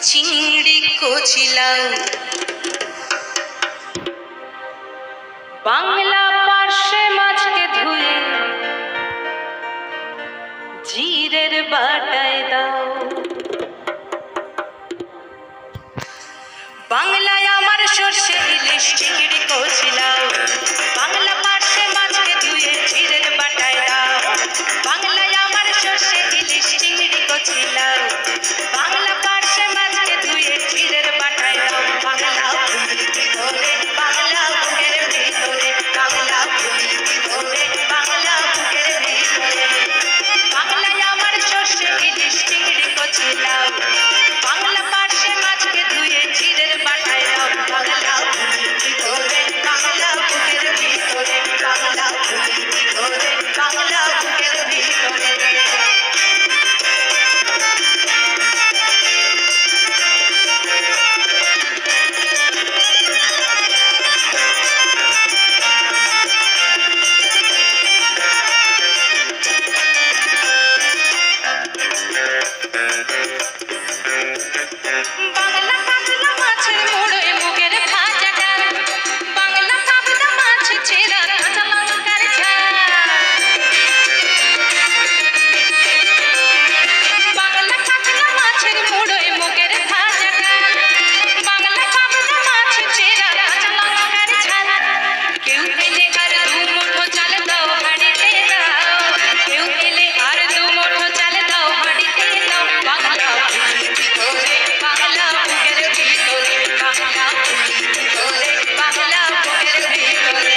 চিংড়ি কচিলাও বাংলা পার্শ্বে মাছকে ধুয়ে জিরের বাটায় দাও। বাংলায় আমার সর্ষে ইলিশ চিংড়ি কচিলাও বাংলা পার্শ্বে মাছকে ধুয়ে জিরের বাটায় দাও। বাংলায় আমার সর্ষে ইলিশ চিংড়ি কচিলাও বাংলা পার্শ্বে মাছকে ধুয়ে জিরের বাটায় দাও। বাংলা ভিতরে বাংলা বুকের ভিতরে বাংলা ভিতরে বাংলা বুকের ভিতরে বাংলায় আমার সর্ষে ইলিশ চিংড়ি কচিলাও বাংলা পার্শ্বে মাছকে ধুয়ে জিরের বাটায় দাও। বাংলা ভিতরে বাংলা বুকের ভিতরে বাংলা ভিতরে বাংলা বুকের ভিতরে বাংলা কাতলা মাছের মোড়ে মুগের ভাজা ডাল বাংলা পাবদা মাছ চেরা কাঁচা লঙ্কার ঝাল বাংলা কাতলা মাছের মোড়ে মুগের ভাজা ডাল বাংলা পাবদা মাছ চেরা কাঁচা লঙ্কার ঝাল কেউ এলে আর দু মুঠো চাল দাও হাঁড়িতে দাও কেউ এলে আর দু মুঠো চাল দাও হাঁড়িতে দাও। বাংলা ভিতরে বাংলা বুকের ভিতরে বাংলা ভিতরে বাংলা বুকের ভিতরে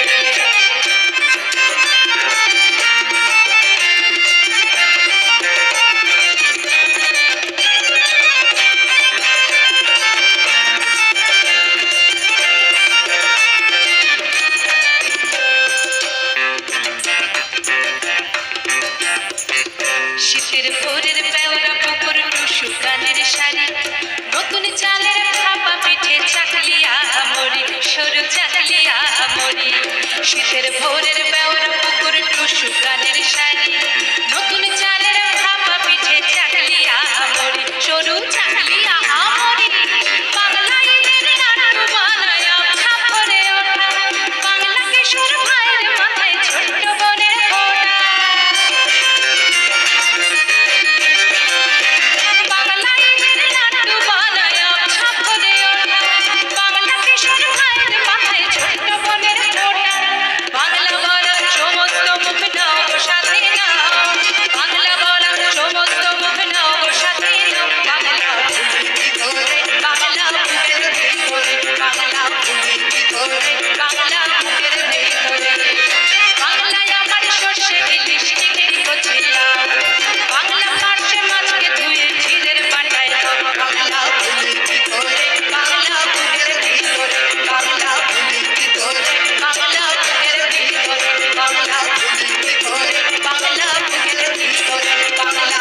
শীতের ভোরের পেওরা পুকুর টুসু গানের শাড়ি নতুন চালের ভাপা পিঠে চাকলিয়া আমরি সরু চাকলিয়া আমরি শীতের ভোরের পেওরা পুকুর টুসু গানের শাড়ি নতুন চালের ভাপা পিঠে চাকলিয়া আমরি সরু চাকলিয়া আমরি বাংলায় নাটু বানায় ছাপরে ওঠা বাংলা কিশোর ভাইয়ের মাথায় ছোট্ট বোনের ফোঁটা বাংলায় নাটু বানায় ছাপরে ওঠা বাংলা কিশোর ভাইয়ের মাথায় ছোট্ট বোনের ফোঁটা বাংলা বলার সমস্ত মুখ নাও সাথে নাও বাংলা বলার সমস্ত মুখ নাও সাথে নাও। বাংলা ভিতরে বাংলা বুকের ভিতরে বাংলা ভিতরে বাংলা বুকের ভিতরে বাংলায় আমার সর্ষে ইলিশ চিংড়ি কচিলাও বাংলা পার্শ্বে মাছকে ধুয়ে জিরের বাটায় দাও। বাংলা ভিতরে বাংলা বুকের ভিতরে বাংলা ভিতরে বাংলা বুকের ভিতরে বাংলা ভিতরে বাংলা বুকের ভিতরে বাংলা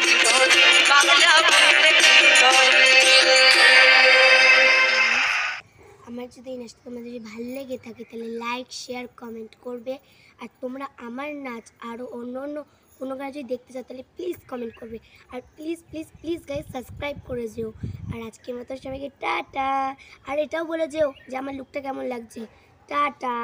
ভিতরে বাংলা বুকের ভিতরে। আমার যদি এই নাচটা তোমাদের যদি ভালো লেগে থাকে তাহলে লাইক শেয়ার কমেন্ট করবে। আর তোমরা আমার নাচ আরও অন্য অন্য কোনো গান যদি দেখতে চাও তাহলে প্লিজ কমেন্ট করবে। আর please please please guys subscribe করে যেও। আর আজকের মতো সবাইকে টাটা। আর এটাও বলে যেও যে আমার লুকটা কেমন লাগছে। টাটা।